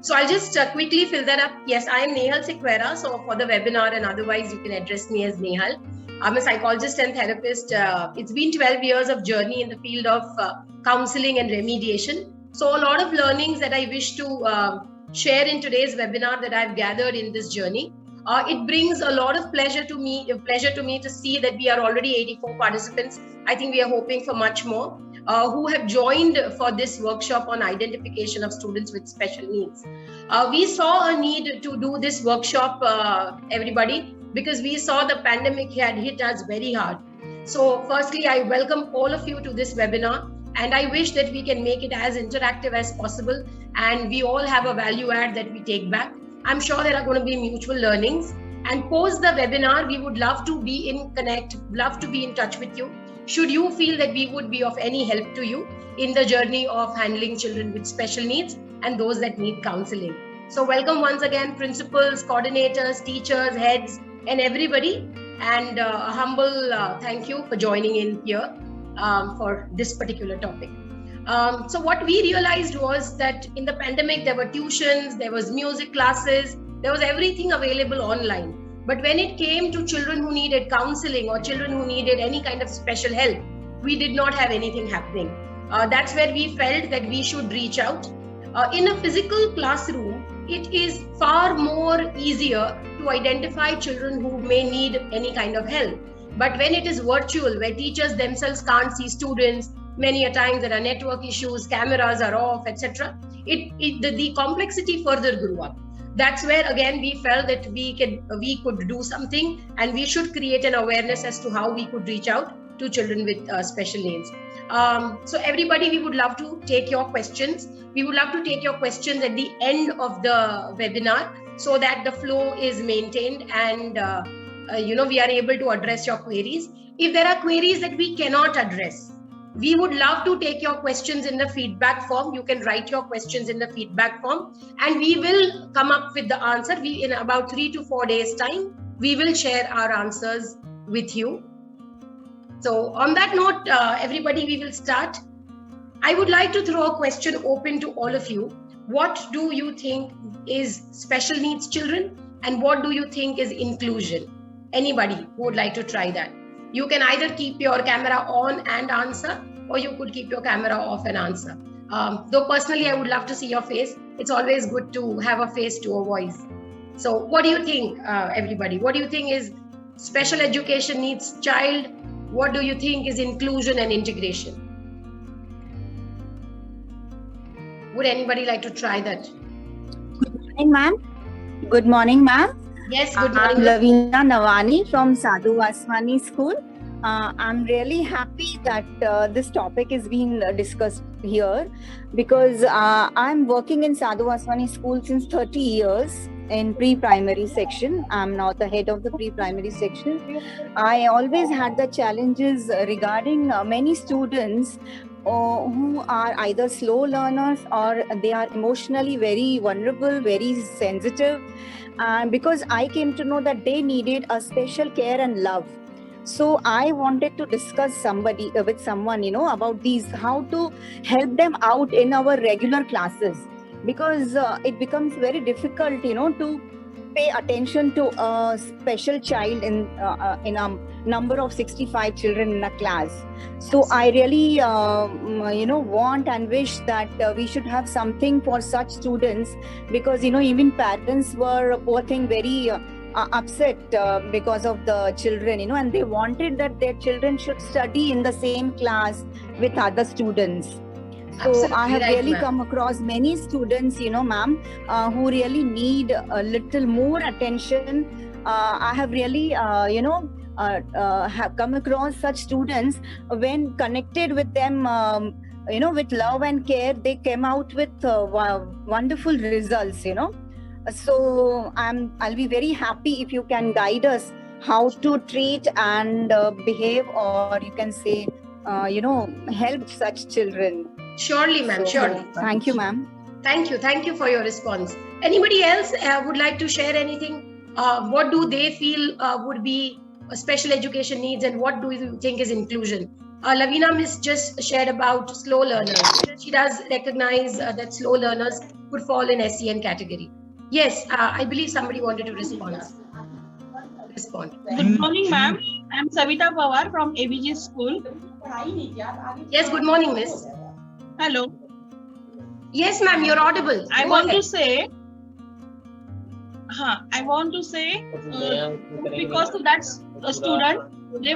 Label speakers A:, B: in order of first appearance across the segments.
A: So I'll just quickly fill that up. Yes, I am Nehal Sequeira. So for the webinar and otherwise, you can address me as Nehal. I'm a psychologist and therapist. It's been 12 years of journey in the field of counseling and remediation. So a lot of learnings that I wish to share in today's webinar that I've gathered in this journey. It brings a lot of pleasure to me to see that we are already 84 participants. I think we are hoping for much more who have joined for this workshop on identification of students with special needs. We saw a need to do this workshop, everybody, because we saw the pandemic had hit us very hard. So firstly, I welcome all of you to this webinar, and I wish that we can make it as interactive as possible and we all have a value add that we take back. I'm sure there are going to be mutual learnings, and post the webinar, we would love to be in connect, love to be in touch with you. Should you feel that we would be of any help to you in the journey of handling children with special needs and those that need counseling. So welcome once again, principals, coordinators, teachers, heads, and everybody. And a humble thank you for joining in here for this particular topic. So what we realized was that in the pandemic, there were tuitions, there was music classes, there was everything available online. But when it came to children who needed counseling or children who needed any kind of special help, we did not have anything happening. That's where we felt that we should reach out. In a physical classroom, it is far more easier to identify children who may need any kind of help. But when it is virtual, where teachers themselves can't see students, many a time there are network issues, cameras are off, etc. The complexity further grew up. That's where again we felt that we could do something, and we should create an awareness as to how we could reach out to children with special needs. So everybody, we would love to take your questions. We would love to take your questions at the end of the webinar so that the flow is maintained and we are able to address your queries. If there are queries that we cannot address, we would love to take your questions in the feedback form. You can write your questions in the feedback form and we will come up with the answer. In about 3 to 4 days time, we will share our answers with you. So on that note, everybody, we will start. I would like to throw a question open to all of you. What do you think is special needs children and what do you think is inclusion? Anybody who would like to try that? You can either keep your camera on and answer, or you could keep your camera off and answer. Though personally, I would love to see your face. It's always good to have a face to a voice. So what do you think, everybody? What do you think is special education needs child? What do you think is inclusion and integration? Would anybody like to try that?
B: Good morning, ma'am. Good morning, ma'am.
A: Yes, good morning.
B: I'm Lavina Navani from Sadhu Vaswani School. I'm really happy that this topic is being discussed here because I'm working in Sadhu Vaswani School since 30 years in pre-primary section. I'm now the head of the pre-primary section. I always had the challenges regarding many students who are either slow learners or they are emotionally very vulnerable, very sensitive. Because I came to know that they needed a special care and love. So I wanted to discuss with someone, about these, how to help them out in our regular classes, because it becomes very difficult, to pay attention to a special child in a number of 65 children in a class. So I really, want and wish that we should have something for such students, because, even parents were, poor thing, very upset because of the children, and they wanted that their children should study in the same class with other students. So absolutely, I have really come across many students, ma'am, who really need a little more attention. I have really, have come across such students. When connected with them, with love and care, they came out with wonderful results, So I'll be very happy if you can guide us how to treat and behave, or you can say, help such children.
A: Surely, ma'am, surely.
B: Thank you, ma'am.
A: Thank you for your response. Anybody else would like to share anything? What do they feel would be special education needs, and what do you think is inclusion? Lavina Miss just shared about slow learners. She does recognize that slow learners could fall in SEN category. Yes, I believe somebody wanted to respond.
C: Good morning, ma'am. I'm Savita Pawar from ABG School.
A: Yes, good morning, miss.
C: Hello.
A: Yes, ma'am, you're audible.
C: I want to say, because that's a student, they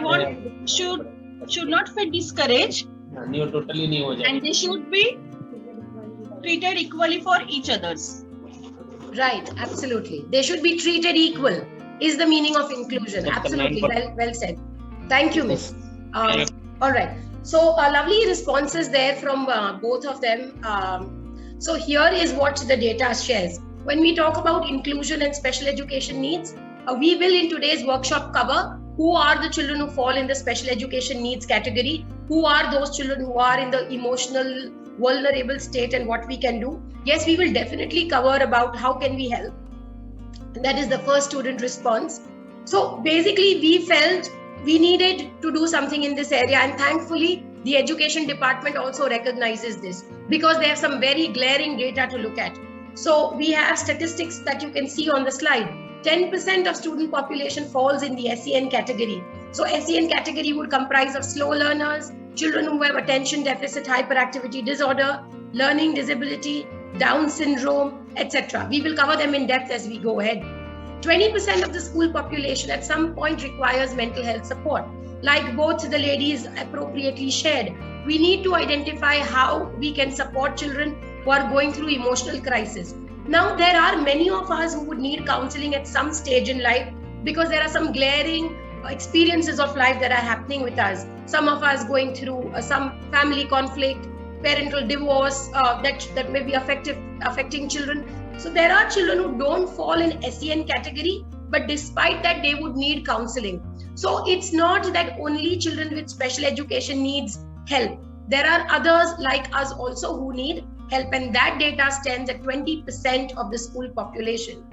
C: should not feel discouraged, and they should be treated equally for each others.
A: Right, absolutely. They should be treated equal is the meaning of inclusion. Absolutely, well said. Thank you, miss. All right. So lovely responses there from both of them. So here is what the data shares. When we talk about inclusion and special education needs, we will in today's workshop cover who are the children who fall in the special education needs category, who are those children who are in the emotional vulnerable state and what we can do. Yes, we will definitely cover about how can we help. And that is the first student response. So basically we felt we needed to do something in this area, and thankfully the education department also recognizes this because they have some very glaring data to look at. So we have statistics that you can see on the slide. 10% of student population falls in the SEN category. So SEN category would comprise of slow learners, children who have attention deficit hyperactivity disorder, learning disability, Down syndrome, etc. We will cover them in depth as we go ahead. 20% of the school population at some point requires mental health support. Like both the ladies appropriately shared, we need to identify how we can support children who are going through emotional crisis. Now, there are many of us who would need counseling at some stage in life because there are some glaring experiences of life that are happening with us. Some of us going through some family conflict, parental divorce that may be affecting children. So there are children who don't fall in SEN category, but despite that, they would need counseling. So it's not that only children with special education needs help. There are others like us also who need help, and that data stands at 20% of the school population.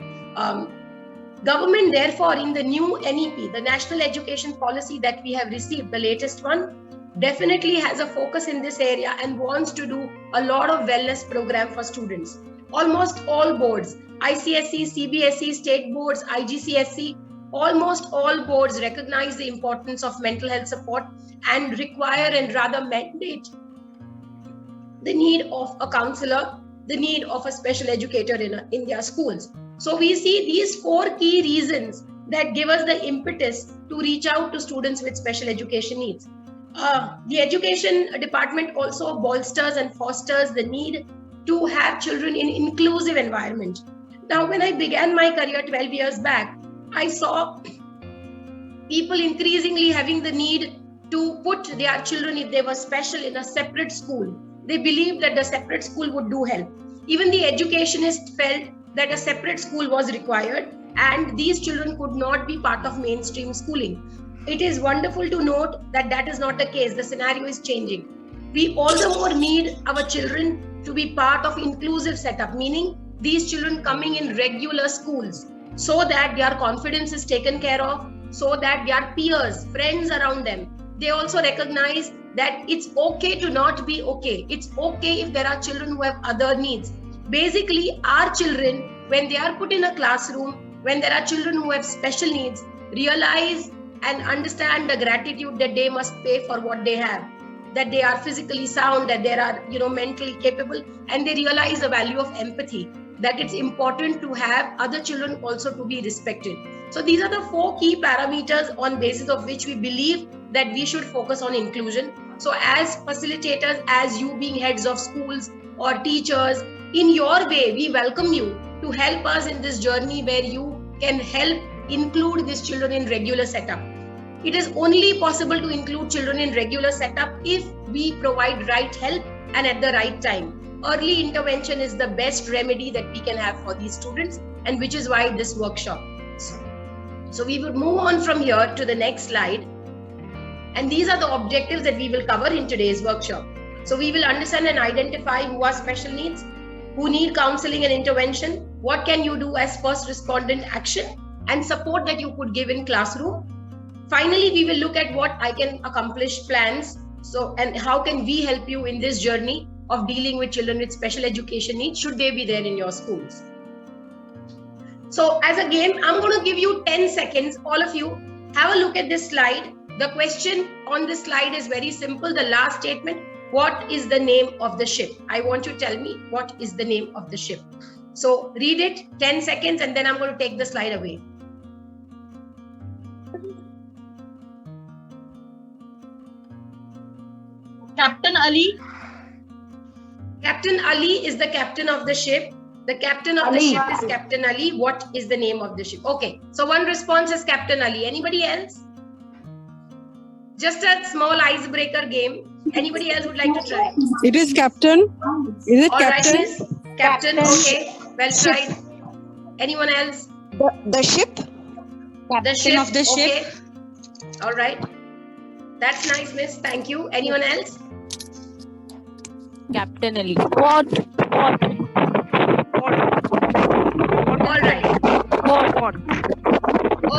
A: Government, therefore, in the new NEP, the National Education Policy that we have received, the latest one, definitely has a focus in this area and wants to do a lot of wellness program for students. Almost all boards, ICSE, CBSE, state boards, IGCSE, almost all boards recognize the importance of mental health support and require and rather mandate the need of a counselor, the need of a special educator in their schools. So we see these 4 key reasons that give us the impetus to reach out to students with special education needs. The education department also bolsters and fosters the need to have children in inclusive environment. Now, when I began my career 12 years back, I saw people increasingly having the need to put their children, if they were special, in a separate school. They believed that the separate school would do help. Even the educationists felt that a separate school was required and these children could not be part of mainstream schooling. It is wonderful to note that that is not the case. The scenario is changing. We all the more need our children to be part of inclusive setup, meaning these children coming in regular schools so that their confidence is taken care of, so that their peers, friends around them, they also recognize that it's okay to not be okay. It's okay if there are children who have other needs. Basically, our children, when they are put in a classroom, when there are children who have special needs, realize and understand the gratitude that they must pay for what they have, that they are physically sound, that they are mentally capable, and they realize the value of empathy, that it's important to have other children also to be respected. So these are the 4 key parameters on basis of which we believe that we should focus on inclusion. So as facilitators, as you being heads of schools or teachers, in your way, we welcome you to help us in this journey where you can help include these children in regular setup. It is only possible to include children in regular setup if we provide right help and at the right time. Early intervention is the best remedy that we can have for these students, and which is why this workshop. So we would move on from here to the next slide. And these are the objectives that we will cover in today's workshop. So we will understand and identify who are special needs, who need counseling and intervention, what can you do as first respondent action, and support that you could give in classroom. Finally, we will look at what I can accomplish plans. So, and how can we help you in this journey of dealing with children with special education needs, should they be there in your schools? So as a game, I'm going to give you 10 seconds. All of you have a look at this slide. The question on this slide is very simple. The last statement, what is the name of the ship? I want you to tell me what is the name of the ship. So read it, 10 seconds, and then I'm going to take the slide away.
C: Captain Ali.
A: Captain Ali is the captain of the ship. The captain of the ship is Captain Ali. What is the name of the ship? Okay, so one response is Captain Ali. Anybody else? Just a small icebreaker game. Anybody else would like to try?
D: It is Captain. Is it
A: All
D: Captain?
A: right, miss. Captain, okay. Well tried. Anyone else?
D: The ship.
A: The ship.
D: of the ship.
A: Okay. All right. That's nice, miss. Thank you. Anyone else?
E: Captain Ali.
A: All right.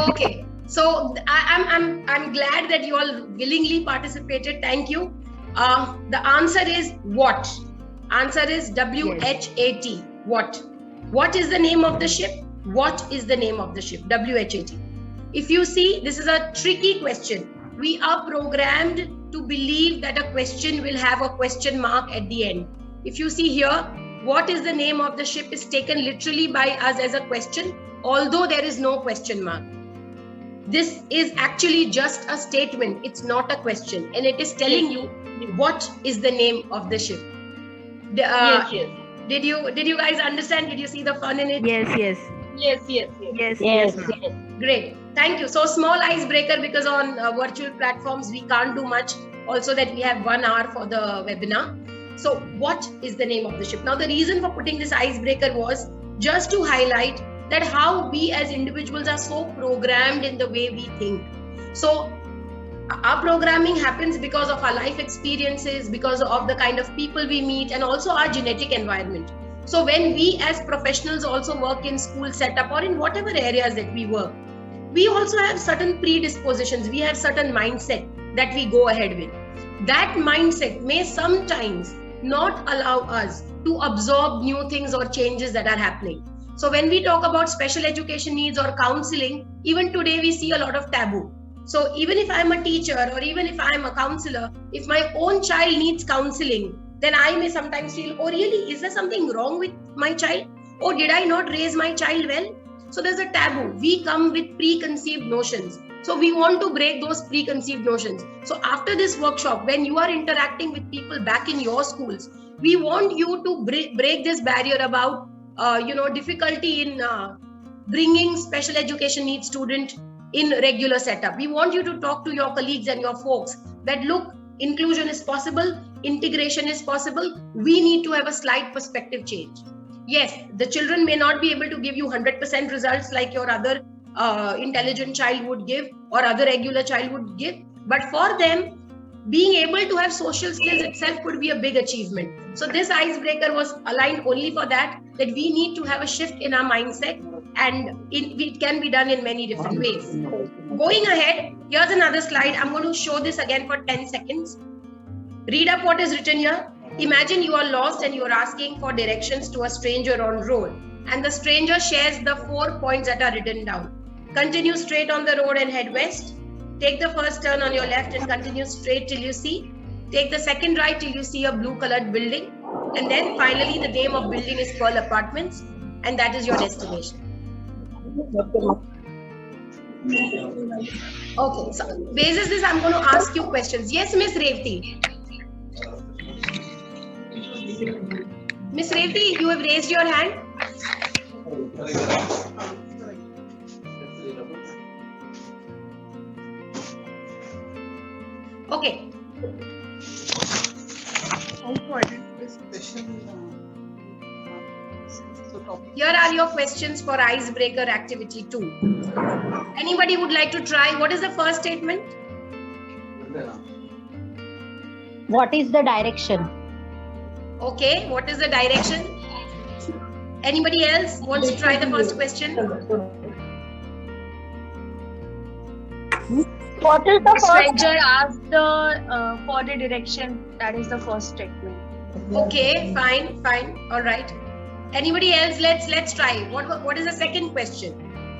A: Okay. So I'm glad that you all willingly participated. Thank you. The answer is what? Answer is WHAT. What? What is the name of the ship? What is the name of the ship? WHAT. If you see, this is a tricky question. We are programmed to believe that a question will have a question mark at the end. If you see here, what is the name of the ship is taken literally by us as a question, although there is no question mark. This is actually just a statement. It's not a question, and it is telling you what is the name of the ship.
C: Yes.
A: Did you guys understand? Did you see the fun in it?
C: Yes.
A: Great. Thank you. So small icebreaker, because on virtual platforms we can't do much. Also that we have 1 hour for the webinar. So what is the name of the ship? Now the reason for putting this icebreaker was just to highlight that how we as individuals are so programmed in the way we think. So our programming happens because of our life experiences, because of the kind of people we meet, and also our genetic environment. So when we as professionals also work in school setup or in whatever areas that we work, we also have certain predispositions. We have certain mindset that we go ahead with. That mindset may sometimes not allow us to absorb new things or changes that are happening. So when we talk about special education needs or counseling, even today we see a lot of taboo. So even if I'm a teacher or even if I'm a counselor, if my own child needs counseling, then I may sometimes feel, oh really, is there something wrong with my child? Or did I not raise my child well? So there's a taboo. We come with preconceived notions. So we want to break those preconceived notions. So after this workshop, when you are interacting with people back in your schools, we want you to break this barrier about difficulty in bringing special education needs student in regular setup. We want you to talk to your colleagues and your folks that look, inclusion is possible, integration is possible. We need to have a slight perspective change. Yes, the children may not be able to give you 100% results like your other intelligent child would give or other regular child would give, but for them, being able to have social skills itself could be a big achievement. So this icebreaker was aligned only for that we need to have a shift in our mindset, and it can be done in many different ways. Going ahead, here's another slide. I'm going to show this again for 10 seconds. Read up what is written here. Imagine you are lost and you are asking for directions to a stranger on road, and the stranger shares the 4 points that are written down. Continue straight on the road and head west. Take the first turn on your left and continue straight till you see. Take the second right till you see a blue colored building. And then finally the name of building is Pearl Apartments, and that is your destination. Okay, so basis this I'm going to ask you questions. Yes, Miss Revati. Miss Revati, you have raised your hand. Okay. Here are your questions for icebreaker activity 2. Anybody would like to try? What is the first statement?
E: What is the direction?
A: Okay, what is the direction? Anybody else wants to try the first question?
E: What is the
C: Stranger asked for the direction. That is the first statement.
A: Okay, fine. All right. Anybody else? Let's try. What is the second question?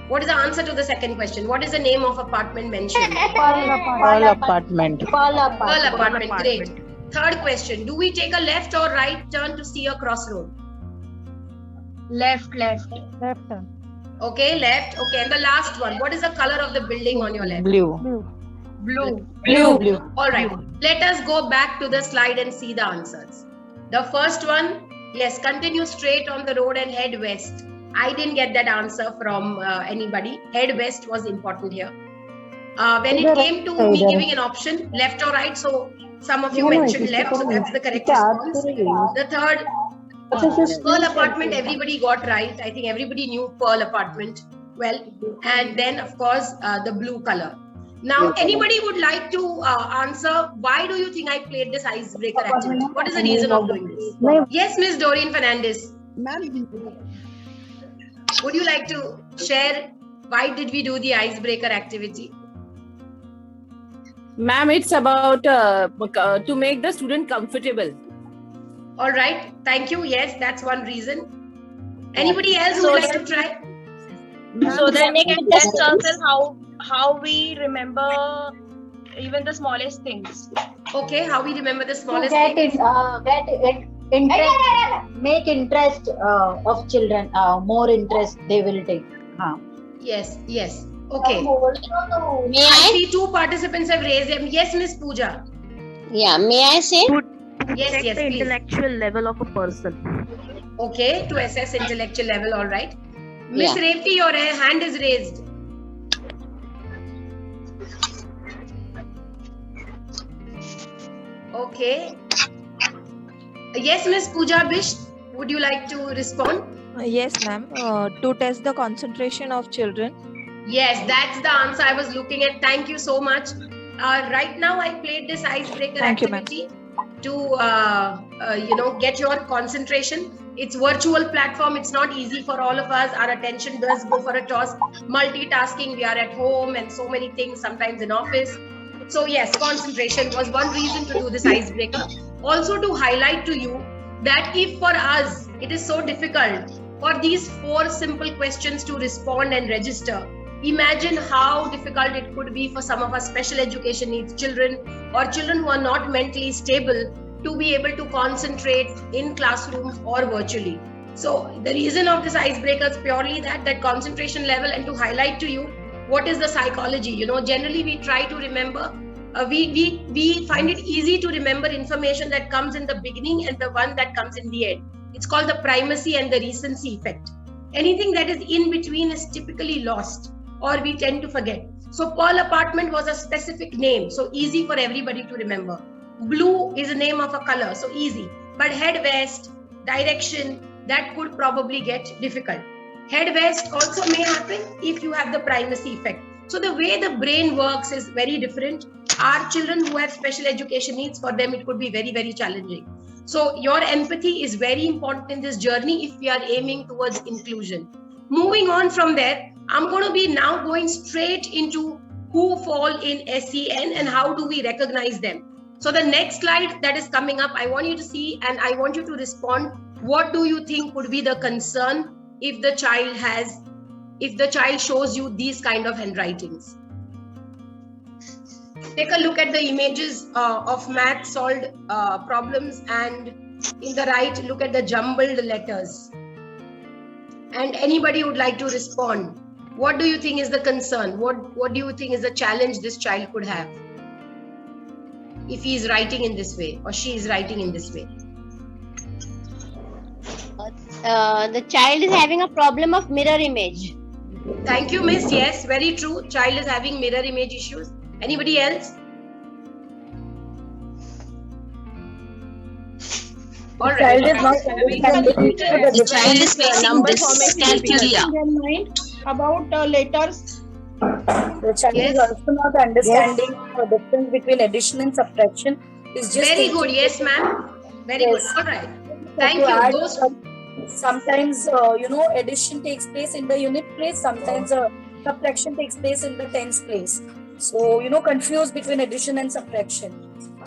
A: What is the answer to the second question? What is the name of apartment mentioned?
D: Pearl apartment.
E: Pearl apartment.
A: Pearl apartment. Great. Third question. Do we take a left or right turn to see a crossroad?
C: Left.
A: Okay, left. Okay, and the last one. What is the color of the building on your left?
D: Blue.
C: Blue.
A: All right. Let us go back to the slide and see the answers. The first one, yes, continue straight on the road and head west. I didn't get that answer from anybody. Head west was important here. When it came to me giving an option, left or right, so some of you mentioned left, so that's the correct response. The third, Pearl apartment, everybody got right. I think everybody knew Pearl apartment well. And then, of course, the blue color. Now, anybody would like to answer, why do you think I played this icebreaker activity? What is the reason of doing this? Yes, Miss Doreen Fernandez. Would you like to share why did we do the icebreaker activity?
F: Ma'am, it's about to make the student comfortable.
A: All right. Thank you. Yes, that's one reason. Anybody else who would like to try?
C: So then it can test ourselves how we remember even the smallest things.
A: Okay, how we remember the smallest
E: Get
A: things?
E: interest, make interest of children, more interest they will take.
A: Yes. Okay.
G: May
A: I
G: I?
A: see two participants have raised them. Yes, Miss Pooja.
G: Yeah, may I say?
A: Yes,
H: check the
A: please.
H: intellectual level of a person.
A: Okay, to assess intellectual level, all right. Miss
G: Yeah.
A: Revti, your hand is raised. Okay. Yes, Miss Pooja Bish, would you like to respond?
I: Yes, ma'am. To test the concentration of children.
A: Yes, that's the answer I was looking at. Thank you so much. Right now, I played this icebreaker
I: Thank you, ma'am.
A: activity to get your concentration. It's virtual platform. It's not easy for all of us. Our attention does go for a toss. Multitasking. We are at home and so many things. Sometimes in office. So yes, concentration was one reason to do this icebreaker. Also to highlight to you that if for us it is so difficult for these 4 simple questions to respond and register, imagine how difficult it could be for some of our special education needs children or children who are not mentally stable to be able to concentrate in classrooms or virtually. So the reason of this icebreaker is purely that concentration level, and to highlight to you what is the psychology. Generally we try to remember, we find it easy to remember information that comes in the beginning and the one that comes in the end. It's called the primacy and the recency effect. Anything that is in between is typically lost, or we tend to forget. So Pearl apartment was a specific name, so easy for everybody to remember. Blue is a name of a color, so easy. But head west, direction, that could probably get difficult. Head west also may happen if you have the primacy effect. So the way the brain works is very different. Our children who have special education needs, for them it could be very, very challenging. So your empathy is very important in this journey if we are aiming towards inclusion. Moving on from there, I'm going to be now going straight into who fall in SEN and how do we recognize them. So the next slide that is coming up, I want you to see and I want you to respond. What do you think would be the concern if the child shows you these kind of handwritings? Take a look at the images of math solved problems, and in the right, look at the jumbled letters. And anybody would like to respond. What do you think is the concern? What do you think is the challenge this child could have if he is writing in this way or she is writing in this way?
G: The child is having a problem of mirror image.
A: Thank you, miss. Yes, very true. Child is having mirror image issues. Anybody else? All right.
G: The child is facing dyscalculia.
C: About letters.
J: The child is also not understanding the difference between addition and subtraction. Is just
A: very good. Yes, ma'am. Very good. All right. Thank you.
J: Sometimes, addition takes place in the unit place. Sometimes subtraction takes place in the tens place. So, confused between addition and subtraction.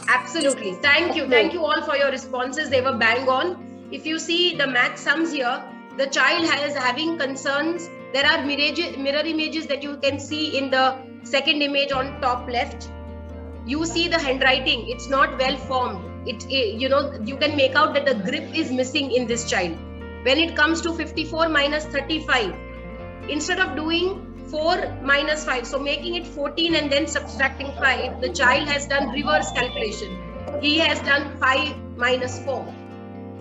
A: Absolutely. Thank you. Thank you all for your responses. They were bang on. If you see the math sums here, the child is having concerns. There are mirror images that you can see in the second image on top left. You see the handwriting. It's not well formed. You can make out that the grip is missing in this child. When it comes to 54 minus 35, instead of doing 4 minus 5, so making it 14 and then subtracting 5, the child has done reverse calculation. He has done 5 minus 4.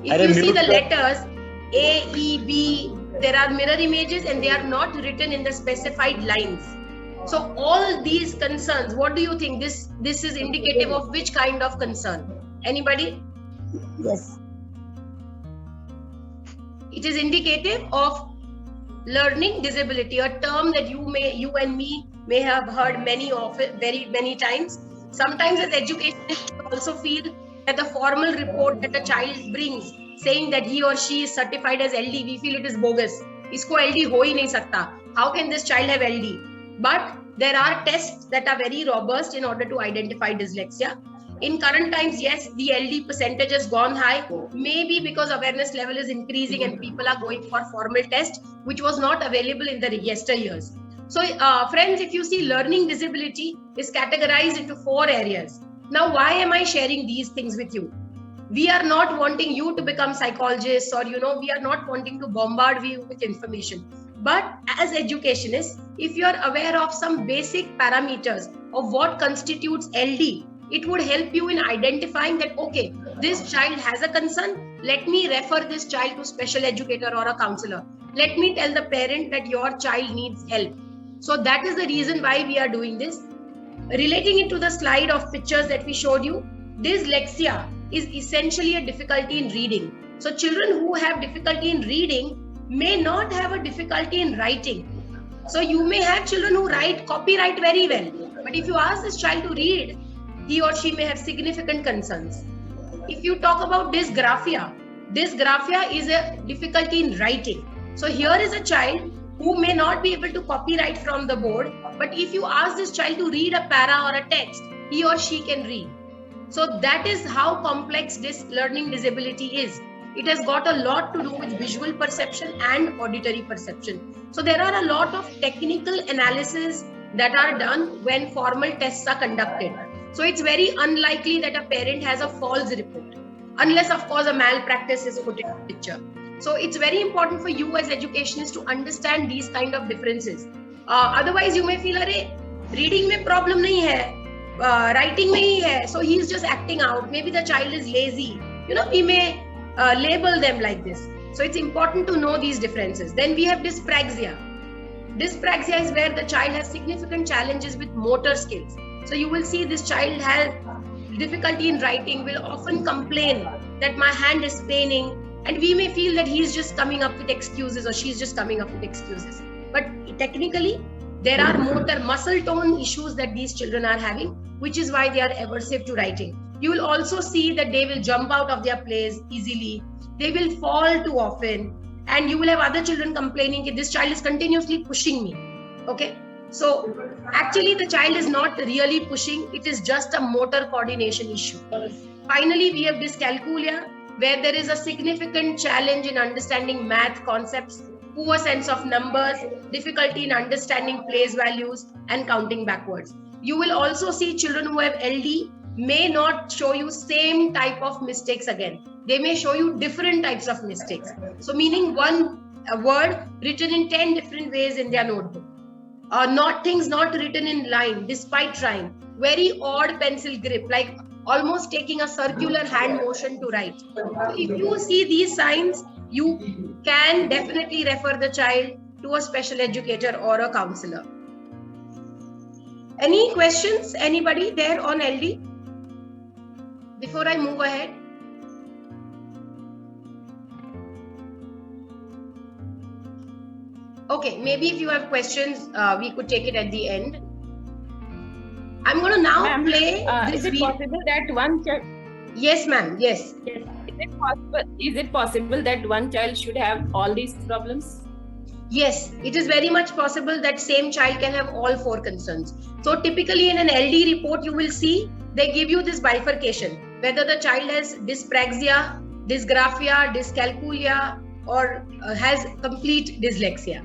A: If you see the letters A, E, B, there are mirror images and they are not written in the specified lines. So all these concerns, what do you think? This is indicative of which kind of concern? Anybody?
E: Yes.
A: It is indicative of learning disability, a term that you and me may have heard very many times. Sometimes as educationists, we also feel that the formal report that a child brings saying that he or she is certified as LD, we feel it is bogus. Isko LD ho hi nahi sakta. How can this child have LD? But there are tests that are very robust in order to identify dyslexia. In current times, yes, the LD percentage has gone high, maybe because awareness level is increasing and people are going for formal tests, which was not available in the yesteryears. So, friends, if you see, learning disability is categorized into 4 areas. Now, why am I sharing these things with you? We are not wanting you to become psychologists, or, we are not wanting to bombard you with information. But as educationists, if you are aware of some basic parameters of what constitutes LD, it would help you in identifying that, okay, this child has a concern. Let me refer this child to special educator or a counselor. Let me tell the parent that your child needs help. So that is the reason why we are doing this. Relating it to the slide of pictures that we showed you, dyslexia is essentially a difficulty in reading. So children who have difficulty in reading may not have a difficulty in writing. So you may have children who copyright very well. But if you ask this child to read, he or she may have significant concerns. If you talk about dysgraphia is a difficulty in writing. So here is a child who may not be able to copyright from the board, but if you ask this child to read a para or a text, he or she can read. So that is how complex this learning disability is. It has got a lot to do with visual perception and auditory perception. So there are a lot of technical analysis that are done when formal tests are conducted. So it's very unlikely that a parent has a false report, unless of course a malpractice is put in the picture. So it's very important for you as educationists to understand these kind of differences. Otherwise you may feel, reading mein problem nahi hai, writing mein hi hai, so he's just acting out. Maybe the child is lazy. We may label them like this. So it's important to know these differences. Then we have dyspraxia. Dyspraxia is where the child has significant challenges with motor skills. So you will see this child has difficulty in writing, will often complain that my hand is paining, and we may feel that he's just coming up with excuses or she's just coming up with excuses. But technically, there are motor muscle tone issues that these children are having, which is why they are aversive to writing. You will also see that they will jump out of their place easily. They will fall too often. And you will have other children complaining that this child is continuously pushing me. Okay? So actually the child is not really pushing, it is just a motor coordination issue. Finally, we have dyscalculia, where there is a significant challenge in understanding math concepts, poor sense of numbers, difficulty in understanding place values and counting backwards. You will also see children who have LD may not show you same type of mistakes again. They may show you different types of mistakes. So meaning a word written in 10 different ways in their notebook. Things not written in line despite trying. Very odd pencil grip, like almost taking a circular hand motion to write. So if you see these signs, you can definitely refer the child to a special educator or a counselor. Any questions? Anybody there on LD? Before I move ahead. Okay, maybe if you have questions, we could take it at the end. I'm going to now play this
F: Is it possible that one child?
A: Yes, ma'am. Yes.
F: Is it possible that one child should have all these problems?
A: Yes, it is very much possible that same child can have all 4 concerns. So typically in an LD report, you will see they give you this bifurcation, whether the child has dyspraxia, dysgraphia, dyscalculia, or has complete dyslexia.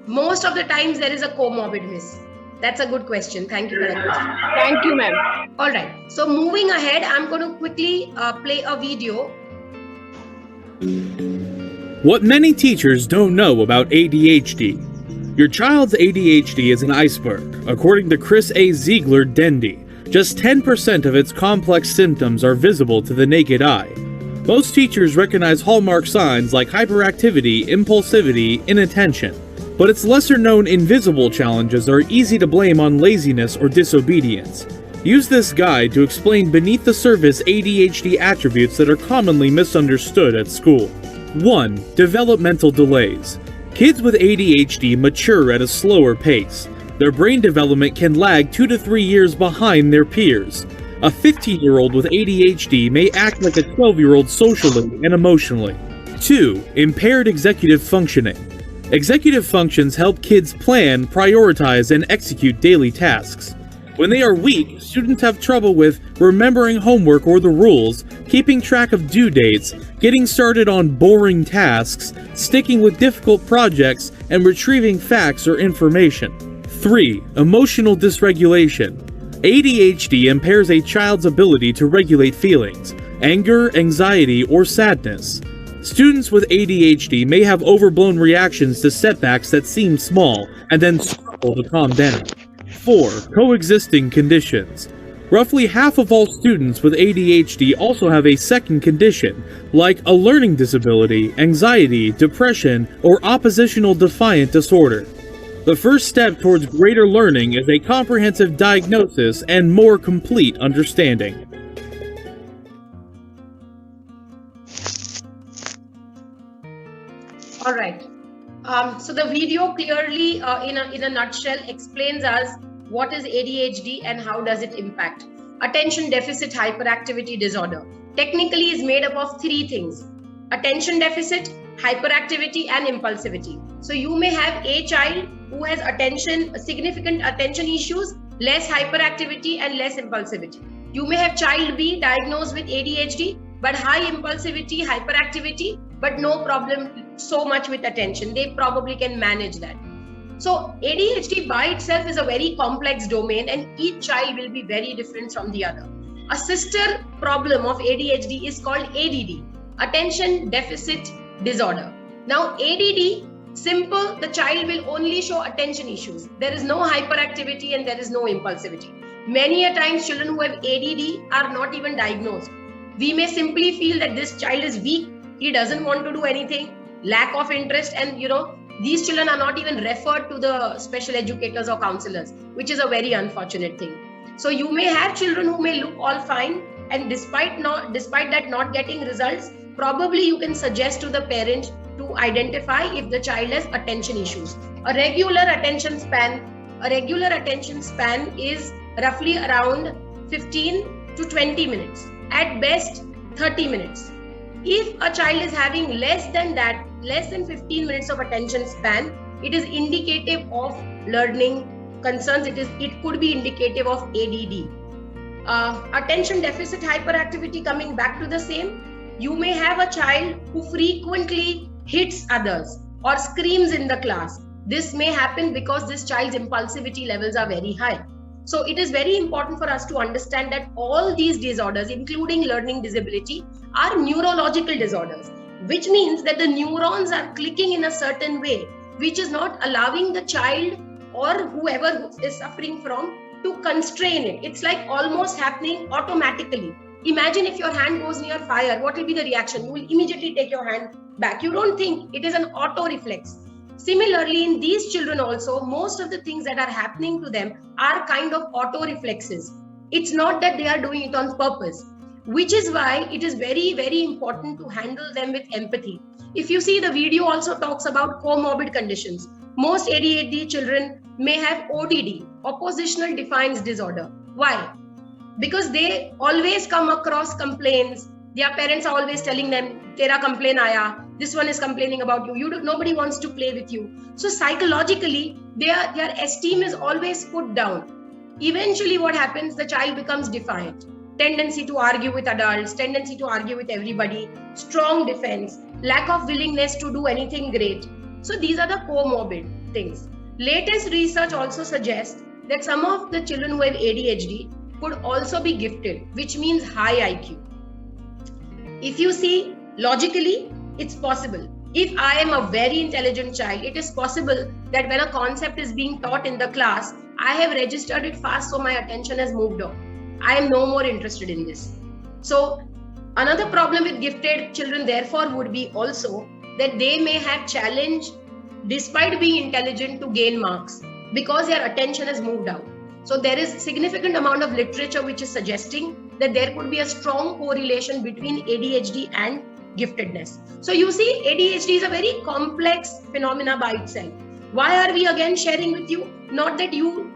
A: Most of the times there is a comorbid, miss. That's a good question. Thank you for that question.
F: Thank you, ma'am.
A: All right. So moving ahead, I'm going to quickly play a video.
K: What many teachers don't know about ADHD. Your child's ADHD is an iceberg. According to Chris A. Ziegler Dendy, just 10% of its complex symptoms are visible to the naked eye. Most teachers recognize hallmark signs like hyperactivity, impulsivity, inattention, but its lesser-known invisible challenges are easy to blame on laziness or disobedience. Use this guide to explain beneath-the-surface ADHD attributes that are commonly misunderstood at school. 1. Developmental delays. Kids with ADHD mature at a slower pace. Their brain development can lag 2 to 3 years behind their peers. A 15-year-old with ADHD may act like a 12-year-old socially and emotionally. 2. Impaired executive functioning. Executive functions help kids plan, prioritize, and execute daily tasks. When they are weak, students have trouble with remembering homework or the rules, keeping track of due dates, getting started on boring tasks, sticking with difficult projects, and retrieving facts or information. 3. Emotional dysregulation. ADHD impairs a child's ability to regulate feelings, anger, anxiety, or sadness. Students with ADHD may have overblown reactions to setbacks that seem small and then struggle to calm down. 4. Coexisting conditions. Roughly half of all students with ADHD also have a second condition, like a learning disability, anxiety, depression, or oppositional defiant disorder. The first step towards greater learning is a comprehensive diagnosis and more complete understanding.
A: All right. So the video clearly, in a nutshell, explains us what is ADHD and how does it impact. Attention deficit hyperactivity disorder technically is made up of 3 things: attention deficit, hyperactivity, and impulsivity. So you may have a child who has significant attention issues, less hyperactivity, and less impulsivity. You may have child B diagnosed with ADHD, but high impulsivity, hyperactivity, but no problem so much with attention. They probably can manage that. So ADHD by itself is a very complex domain, and each child will be very different from the other. A sister problem of ADHD is called ADD, attention deficit disorder. Now ADD, simple, the child will only show attention issues. There is no hyperactivity and there is no impulsivity. Many a times children who have ADD are not even diagnosed. We may simply feel that this child is weak, he doesn't want to do anything, lack of interest, and these children are not even referred to the special educators or counselors, which is a very unfortunate thing. So you may have children who may look all fine, and despite that not getting results, probably you can suggest to the parent to identify if the child has attention issues. A regular attention span is roughly around 15 to 20 minutes, at best 30 minutes. If a child is having less than 15 minutes of attention span, it is indicative of learning concerns. It could be indicative of ADD. Attention deficit hyperactivity, coming back to the same, you may have a child who frequently hits others or screams in the class. This may happen because this child's impulsivity levels are very high. So it is very important for us to understand that all these disorders, including learning disability, are neurological disorders, which means that the neurons are clicking in a certain way, which is not allowing the child or whoever is suffering from to constrain it. It's like almost happening automatically. Imagine if your hand goes near fire, what will be the reaction? You will immediately take your hand back. You don't think, it is an auto reflex. Similarly, in these children also, most of the things that are happening to them are kind of auto reflexes. It's not that they are doing it on purpose, which is why it is very, very important to handle them with empathy. If you see, the video also talks about comorbid conditions. Most ADHD children may have ODD, oppositional defiance disorder. Why? Because they always come across complaints. Their parents are always telling them, "Tera complaint aaya, this one is complaining about you. Nobody wants to play with you. So psychologically, their esteem is always put down. Eventually what happens, the child becomes defiant. Tendency to argue with adults, tendency to argue with everybody, strong defense, lack of willingness to do anything great. So these are the comorbid things. Latest research also suggests that some of the children who have ADHD could also be gifted, which means high IQ. If you see logically, it's possible. If I am a very intelligent child, it is possible that when a concept is being taught in the class, I have registered it fast, so my attention has moved on. I am no more interested in this. So another problem with gifted children therefore would be also that they may have challenge despite being intelligent to gain marks because their attention has moved out. So there is significant amount of literature which is suggesting that there could be a strong correlation between ADHD and giftedness. So you see, ADHD is a very complex phenomena by itself. Why are we again sharing with you? Not that you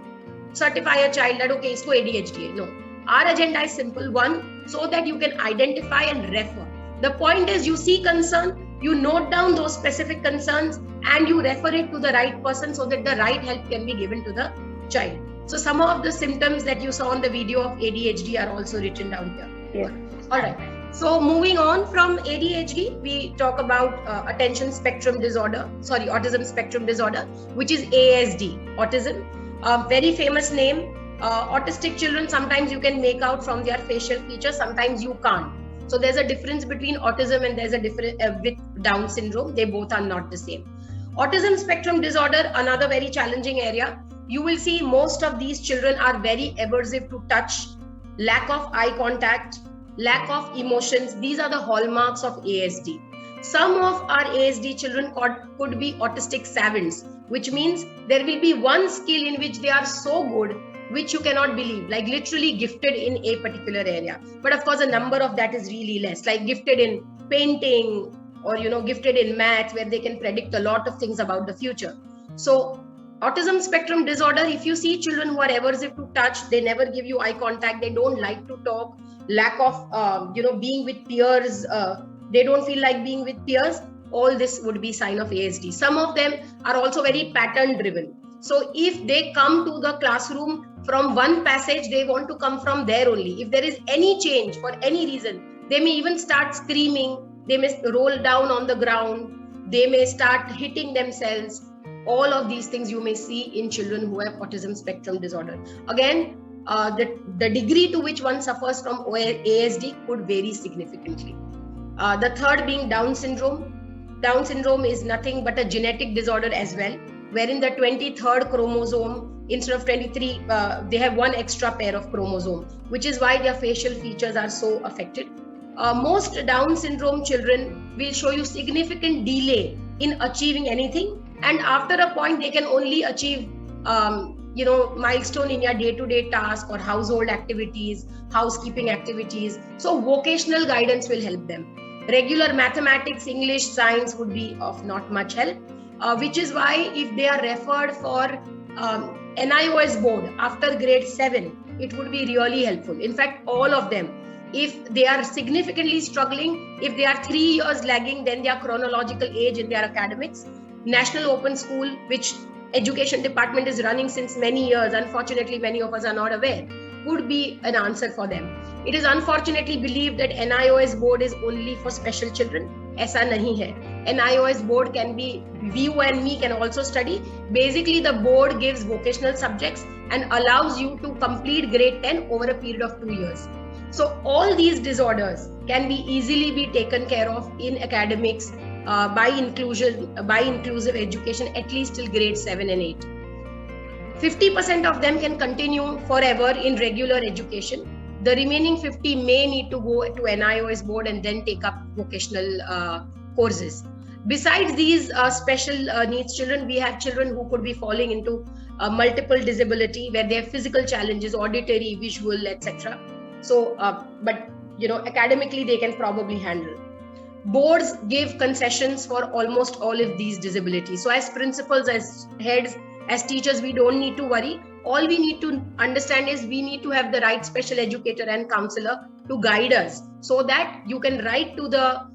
A: certify a child that okay, isko ADHD hai. No. Our agenda is simple. One, so that you can identify and refer. The point is, you see concern, you note down those specific concerns, and you refer it to the right person so that the right help can be given to the child. So some of the symptoms that you saw on the video of ADHD are also written down here.
J: Yeah.
A: All right. So moving on from ADHD, we talk about autism spectrum disorder, which is ASD, autism. A very famous name. Autistic children, sometimes you can make out from their facial features, sometimes you can't. So there's a difference between autism and there's a difference with Down syndrome. They both are not the same. Autism spectrum disorder, another very challenging area. You will see most of these children are very aversive to touch, lack of eye contact, lack of emotions. These are the hallmarks of ASD. Some of our ASD children could be autistic savants, which means there will be one skill in which they are so good which you cannot believe, like literally gifted in a particular area. But of course, the number of that is really less, like gifted in painting or, gifted in math, where they can predict a lot of things about the future. So autism spectrum disorder, if you see children who are aversive to touch, they never give you eye contact, they don't like to talk, lack of, being with peers, they don't feel like being with peers, all this would be sign of ASD. Some of them are also very pattern driven. So if they come to the classroom from one passage, they want to come from there only. If there is any change for any reason, they may even start screaming, they may roll down on the ground, they may start hitting themselves. All of these things you may see in children who have autism spectrum disorder. Again, the degree to which one suffers from ASD could vary significantly. The third being Down syndrome. Down syndrome is nothing but a genetic disorder as well, wherein the 23rd chromosome, instead of 23, they have one extra pair of chromosome, which is why their facial features are so affected. Most Down syndrome children will show you significant delay in achieving anything, and after a point they can only achieve milestone in your day-to-day task or household activities, housekeeping activities. So vocational guidance will help them. Regular mathematics, English, science would be of not much help. Which is why if they are referred for NIOS board after grade 7, it would be really helpful. In fact, all of them, if they are significantly struggling, if they are 3 years lagging, then their chronological age in their academics, National Open School, which Education Department is running since many years, unfortunately many of us are not aware, would be an answer for them. It is unfortunately believed that NIOS board is only for special children. ऐसा नहीं है. NIOS board can be, you and me can also study. Basically, the board gives vocational subjects and allows you to complete grade 10 over a period of 2 years. So all these disorders can be easily be taken care of in academics by inclusive education, at least till grade 7 and 8. 50% of them can continue forever in regular education. The remaining 50 may need to go to NIOS board and then take up vocational courses. Besides these special needs children, we have children who could be falling into multiple disability, where they have physical challenges, auditory, visual, etc. So, but academically they can probably handle. Boards give concessions for almost all of these disabilities. So as principals, as heads, as teachers, we don't need to worry. All we need to understand is we need to have the right special educator and counselor to guide us, so that you can write to the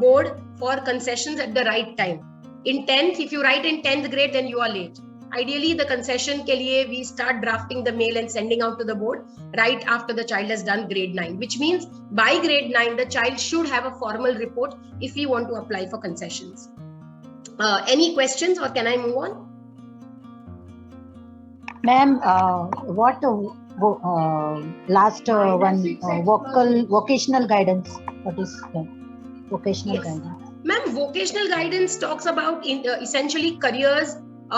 A: board for concessions at the right time. In 10th, if you write in 10th grade, then you are late. Ideally, the concession ke liye we start drafting the mail and sending out to the board right after the child has done grade 9, which means by grade 9, the child should have a formal report if we want to apply for concessions. Any questions, or can I move on?
E: Ma'am, what last one, vocational guidance? What is vocational guidance?
A: Ma'am, vocational guidance talks about essentially careers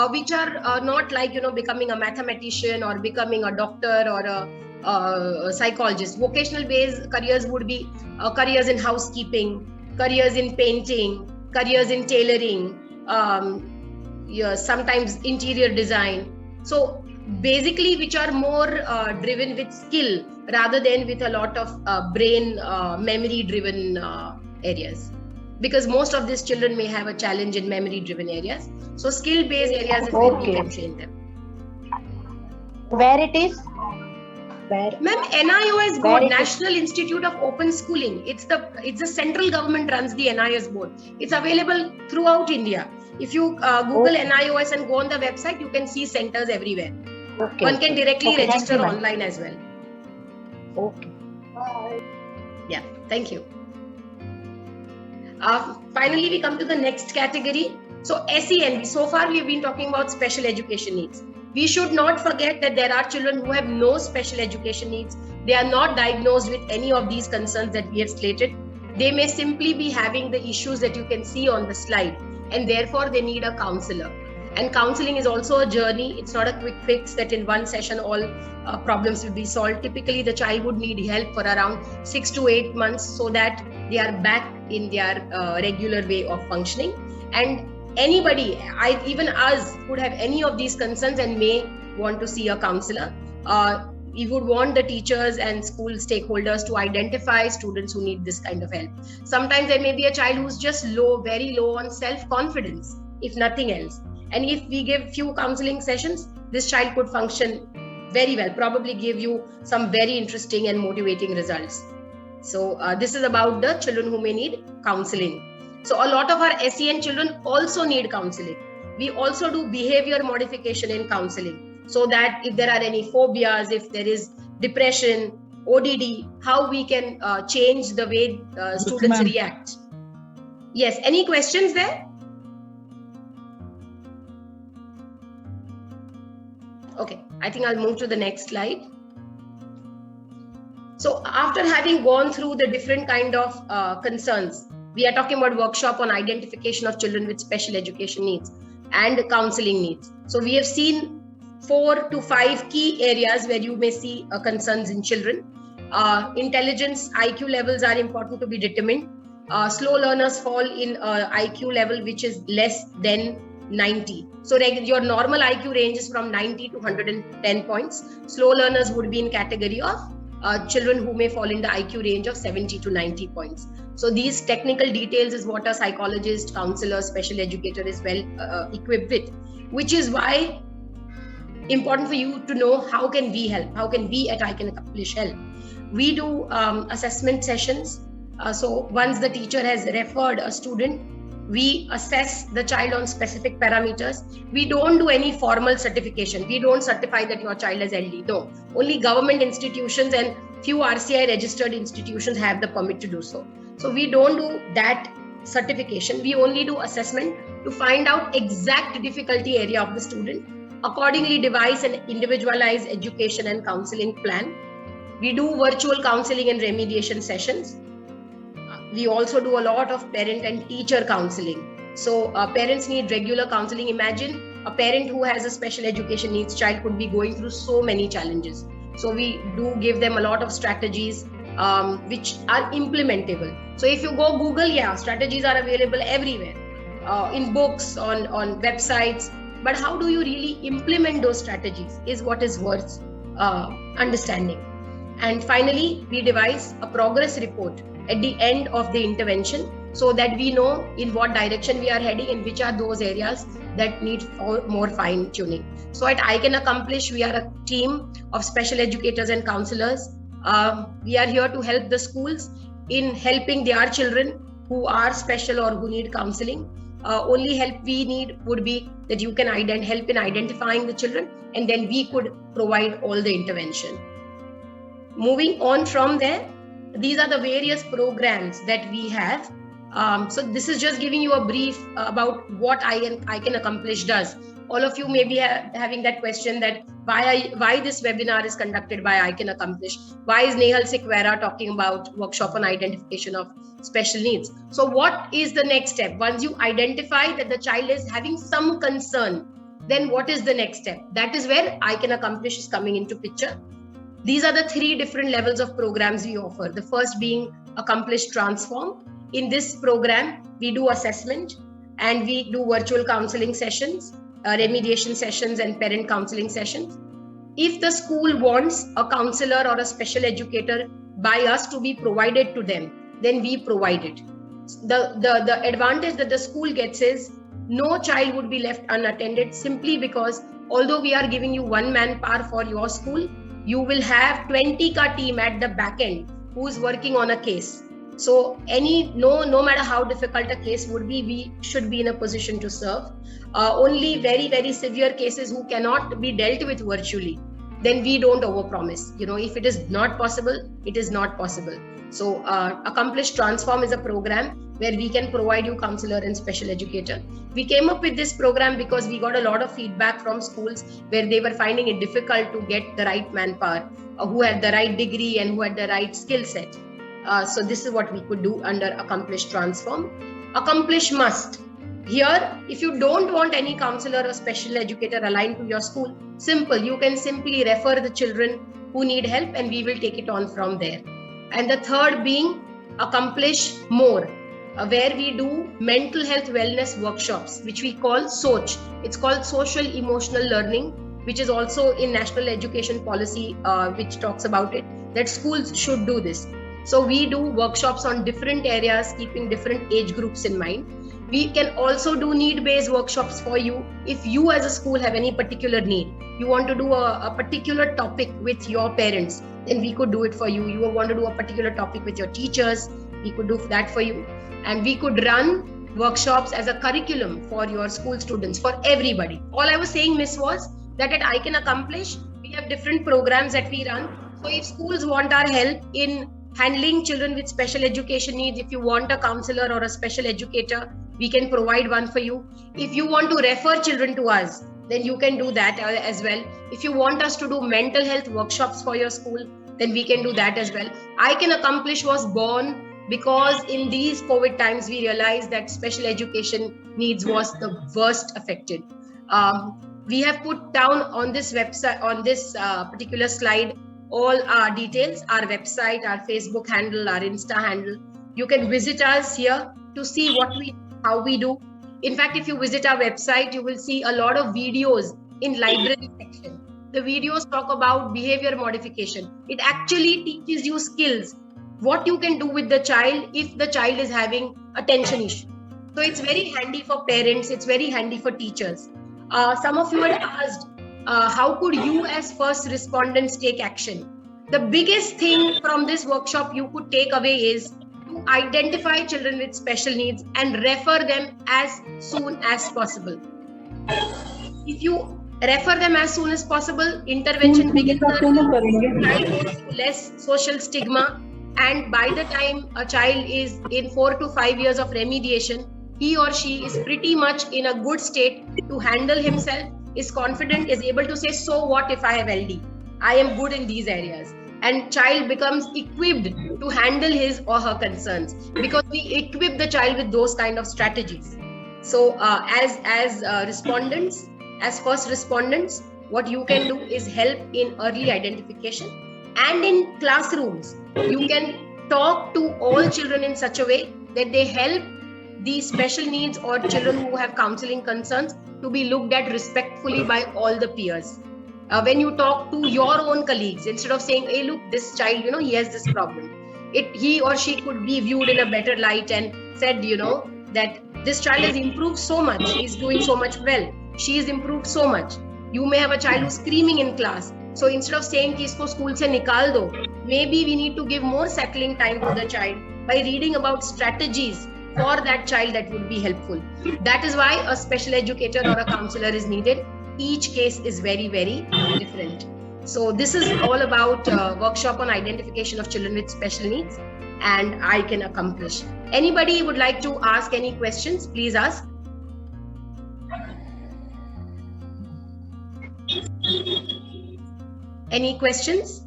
A: which are not like, becoming a mathematician or becoming a doctor or a psychologist. Vocational based careers would be careers in housekeeping, careers in painting, careers in tailoring, sometimes interior design. So basically, which are more driven with skill rather than with a lot of brain memory driven areas. Because most of these children may have a challenge in memory-driven areas. So skill-based areas is where we can train them.
E: Where it is?
A: Ma'am, NIOS board, National Institute of Open Schooling. It's the central government runs the NIOS board. It's available throughout India. If you Google NIOS and go on the website, you can see centers everywhere.
E: Okay.
A: One can directly register online as well.
E: Okay.
A: Yeah, thank you. Finally, we come to the next category. So SEN, so far we've been talking about special education needs. We should not forget that there are children who have no special education needs. They are not diagnosed with any of these concerns that we have stated. They may simply be having the issues that you can see on the slide, and therefore they need a counselor. And counseling is also a journey. It's not a quick fix that in one session all problems will be solved. Typically, the child would need help for around 6 to 8 months so that they are back in their regular way of functioning. And anybody, even us, could have any of these concerns and may want to see a counselor. We would want the teachers and school stakeholders to identify students who need this kind of help. Sometimes there may be a child who's just very low on self-confidence, if nothing else. And if we give few counseling sessions, this child could function very well, probably give you some very interesting and motivating results. So this is about the children who may need counseling. So a lot of our SEN children also need counseling. We also do behavior modification in counseling, so that if there are any phobias, if there is depression, ODD, how we can change the way students react. Yes, any questions there? Okay, I think I'll move to the next slide. So after having gone through the different kind of concerns, we are talking about workshop on identification of children with special education needs and counseling needs. So we have seen 4 to 5 key areas where you may see concerns in children. Intelligence, IQ levels are important to be determined. Slow learners fall in IQ level which is less than 90. So your normal IQ ranges from 90 to 110 points. Slow learners would be in category of children who may fall in the IQ range of 70 to 90 points. So these technical details is what a psychologist, counselor, special educator is well equipped with, which is why important for you to know how can we help, how can we at I Can Accomplish help. We do assessment sessions. So once the teacher has referred a student, we assess the child on specific parameters. We don't do any formal certification. We don't certify that your child is LD. No, only government institutions and few RCI registered institutions have the permit to do so. So we don't do that certification. We only do assessment to find out exact difficulty area of the student, accordingly devise an individualized education and counseling plan. We do virtual counseling and remediation sessions. We also do a lot of parent and teacher counseling. So parents need regular counseling. Imagine a parent who has a special education needs child could be going through so many challenges. So we do give them a lot of strategies which are implementable. So if you go Google, strategies are available everywhere, in books, on websites. But how do you really implement those strategies is what is worth understanding. And finally, we devise a progress report at the end of the intervention so that we know in what direction we are heading and which are those areas that need more fine tuning. So at I Can Accomplish, we are a team of special educators and counselors. We are here to help the schools in helping their children who are special or who need counseling. Only help we need would be that you can help in identifying the children, and then we could provide all the intervention. Moving on from there, these are the various programs that we have. So this is just giving you a brief about what I Can Accomplish does. All of you may be having that question that why this webinar is conducted by I Can Accomplish. Why is Nehal Sequeira talking about workshop on identification of special needs? So what is the next step? Once you identify that the child is having some concern, then what is the next step? That is where I Can Accomplish is coming into picture. These are the 3 different levels of programs we offer. The first being Accomplish Transform. In this program, we do assessment and we do virtual counseling sessions, remediation sessions and parent counseling sessions. If the school wants a counselor or a special educator by us to be provided to them, then we provide it. The advantage that the school gets is no child would be left unattended, simply because although we are giving you one manpower for your school, you will have 20 team at the back end who is working on a case. So no matter how difficult a case would be, we should be in a position to serve. Only very, very severe cases who cannot be dealt with virtually, then we don't overpromise. If it is not possible, it is not possible. So Accomplish Transform is a program where we can provide you counselor and special educator. We came up with this program because we got a lot of feedback from schools where they were finding it difficult to get the right manpower, who had the right degree and who had the right skill set. So this is what we could do under Accomplish Transform. Accomplish Must. Here, if you don't want any counselor or special educator aligned to your school, simple, you can simply refer the children who need help and we will take it on from there. And the third being Accomplish More, where we do mental health wellness workshops, which we call SOCH. It's called Social Emotional Learning, which is also in National Education Policy, which talks about it, that schools should do this. So we do workshops on different areas, keeping different age groups in mind. We can also do need-based workshops for you. If you as a school have any particular need, you want to do a particular topic with your parents, then we could do it for you. You want to do a particular topic with your teachers, we could do that for you. And we could run workshops as a curriculum for your school students, for everybody. All I was saying, Miss, was that at I Can Accomplish, we have different programs that we run. So if schools want our help in handling children with special education needs, if you want a counselor or a special educator, we can provide one for you. If you want to refer children to us, then you can do that as well. If you want us to do mental health workshops for your school, then we can do that as well. I Can Accomplish was born because in these COVID times, we realized that special education needs was the worst affected. We have put down on this website, on this particular slide, all our details, our website, our Facebook handle, our Insta handle. You can visit us here to see how we do. In fact, if you visit our website, you will see a lot of videos in library section. The videos talk about behavior modification. It actually teaches you skills, what you can do with the child if the child is having attention issue. So it's very handy for parents, it's very handy for teachers. Some of you had asked, how could you as first respondents take action? The biggest thing from this workshop you could take away is to identify children with special needs and refer them as soon as possible. If you refer them as soon as possible, intervention begins early, less social stigma, and by the time a child is in 4 to 5 years of remediation, he or she is pretty much in a good state to handle himself, is confident, is able to say, so what if I have LD? I am good in these areas. And child becomes equipped to handle his or her concerns because we equip the child with those kind of strategies. So as respondents, as first respondents, what you can do is help in early identification, and in classrooms, you can talk to all children in such a way that they help these special needs or children who have counseling concerns to be looked at respectfully by all the peers. When you talk to your own colleagues, instead of saying, hey, look, this child, he has this problem, he or she could be viewed in a better light and said, that this child has improved so much, he's doing so much well, she has improved so much. You may have a child who's screaming in class. So instead of saying ki isko school se nikal do, maybe we need to give more settling time to the child by reading about strategies for that child that would be helpful. That is why a special educator or a counselor is needed. Each case is very, very different. So this is all about workshop on identification of children with special needs, and I can accomplish. Anybody would like to ask any questions? Please ask. Any questions?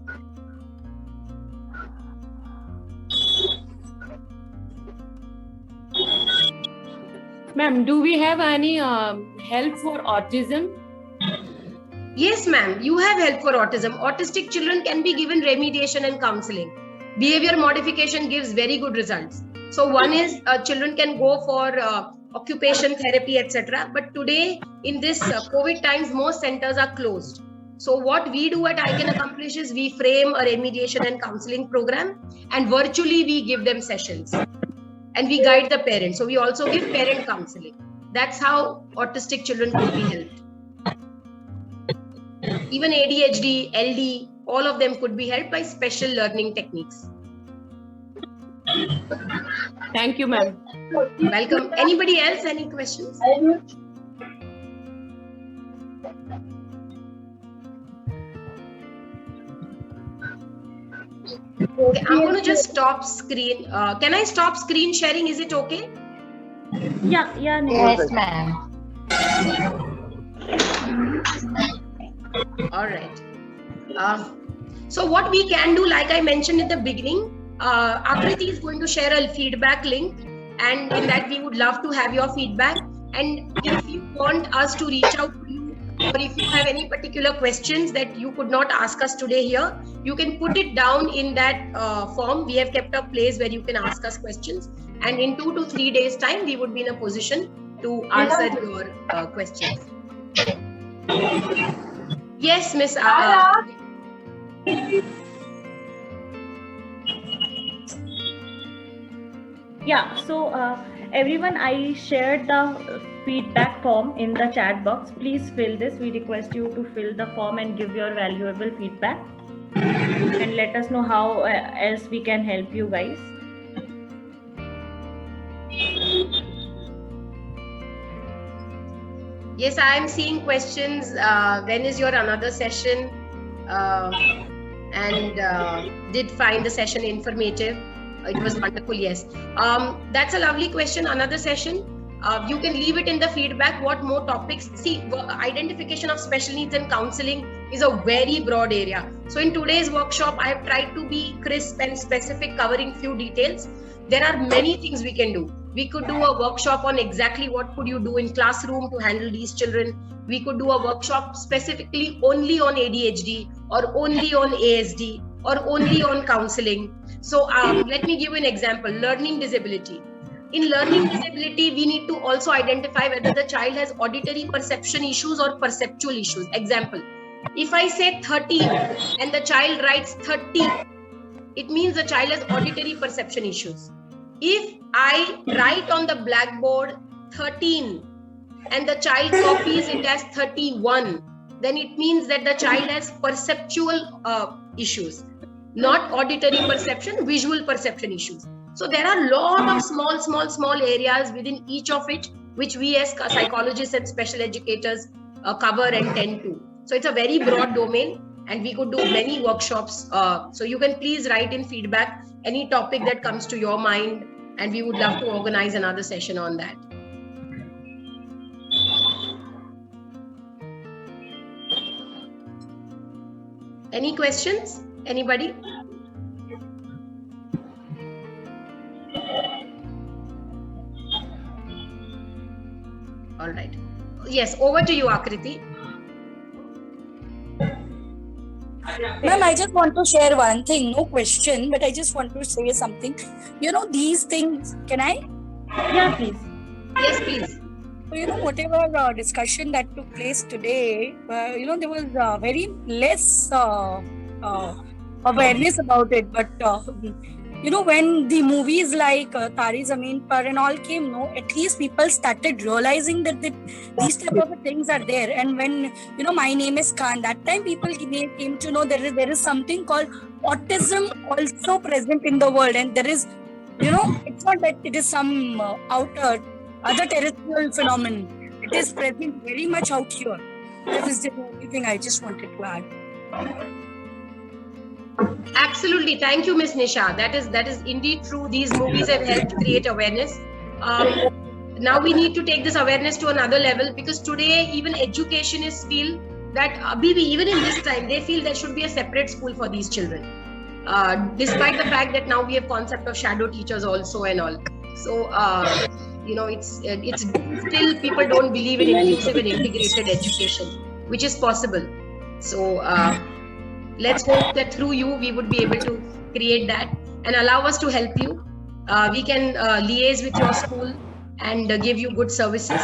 F: Ma'am, do we have any help for autism?
A: Yes, ma'am. You have help for autism. Autistic children can be given remediation and counseling. Behavior modification gives very good results. So one is children can go for occupation therapy, etc. But today in this COVID times, most centers are closed. So what we do at I Can Accomplish is we frame a remediation and counseling program, and virtually we give them sessions and we guide the parents. So we also give parent counseling. That's how autistic children could be helped. Even ADHD, LD, all of them could be helped by special learning techniques.
F: Thank you, ma'am.
A: Welcome. Anybody else? Any questions? Okay, I'm going to just stop screen. Can I stop screen sharing? Is it okay?
H: Yeah.
E: Yes, ma'am.
A: All right. So what we can do, like I mentioned at the beginning, Akriti is going to share a feedback link, and in that we would love to have your feedback. And if you want us to reach out to you, or if you have any particular questions that you could not ask us today here, you can put it down in that form. We have kept a place where you can ask us questions, and in 2 to 3 days time, we would be in a position to answer your questions. Yes, Miss.
H: Yeah, so everyone, I shared the feedback form in the chat box. Please fill this. We request you to fill the form and give your valuable feedback, and let us know how else we can help you guys.
A: Yes, I am seeing questions. When is your another session? And did find the session informative. It was wonderful. Yes, that's a lovely question. Another session. You can leave it in the feedback. What more topics? See, identification of special needs and counseling is a very broad area. So in today's workshop, I have tried to be crisp and specific, covering few details. There are many things we can do. We could do a workshop on exactly what could you do in classroom to handle these children. We could do a workshop specifically only on ADHD, or only on ASD, or only on counseling. So let me give you an example. Learning disability. In learning disability, we need to also identify whether the child has auditory perception issues or perceptual issues. Example, if I say 13 and the child writes 30, it means the child has auditory perception issues. If I write on the blackboard 13 and the child copies it as 31, then it means that the child has perceptual issues, not auditory perception, visual perception issues. So there are a lot of small areas within each of it, which we as psychologists and special educators cover and tend to. So it's a very broad domain, and we could do many workshops. So you can please write in feedback any topic that comes to your mind, and we would love to organize another session on that. Any questions? Anybody? All right. Yes, over to you, Akriti.
J: Ma'am, I just want to share one thing. No question, but I just want to say something. You know, these things, can I?
H: Yeah, please.
A: Yes, please.
J: So, you know, whatever discussion that took place today, you know, there was very less awareness about it. But, you know, when the movies like Tare Zameen Par and all came, no, at least people started realizing that these type of things are there. And when, you know, My Name is Khan, that time people came to know there is something called autism also present in the world, and there is it's not that it is some other terrestrial phenomenon. It is present very much out here. That is the only thing I just wanted to add.
A: Absolutely. Thank you, Miss Nisha. That is indeed true. These movies have helped create awareness. Now we need to take this awareness to another level, because today even educationists feel that even in this time they feel there should be a separate school for these children. Despite the fact that now we have concept of shadow teachers also and all. So it's still people don't believe in inclusive and integrated education, which is possible. So let's hope that through you we would be able to create that and allow us to help you. We can liaise with your school and give you good services.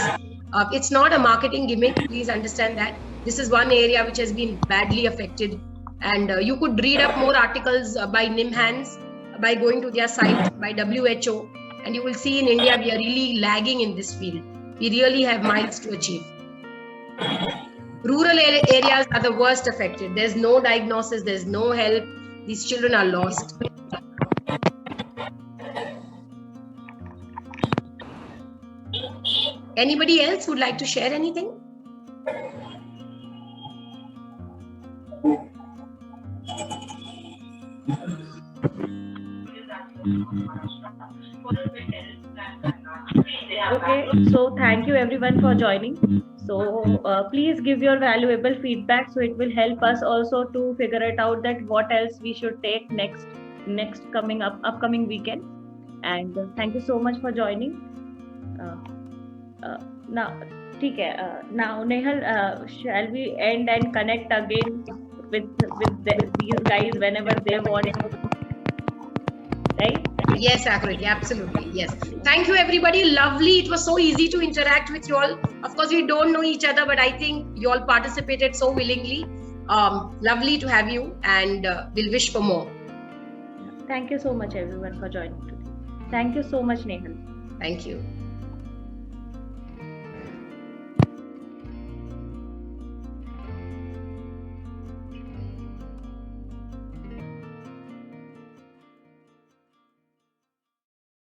A: It's not a marketing gimmick, please understand that. This is one area which has been badly affected, and you could read up more articles by NIMHANS by going to their site, by WHO, and you will see in India we are really lagging in this field. We really have miles to achieve. Rural areas are the worst affected. There's no diagnosis, there's no help. These children are lost. Anybody else would like to share anything?
H: Okay, so thank you everyone for joining. So please give your valuable feedback, so it will help us also to figure it out that what else we should take next upcoming weekend. And thank you so much for joining. Now Nehal, shall we end and connect again with these guys whenever they want, right?
A: Yes, Akriti, absolutely. Yes. Thank you, everybody. Lovely. It was so easy to interact with you all. Of course, we don't know each other, but I think you all participated so willingly. Lovely to have you, and we'll wish for more.
H: Thank you so much, everyone, for joining today. Thank you so much, Nehal.
A: Thank you.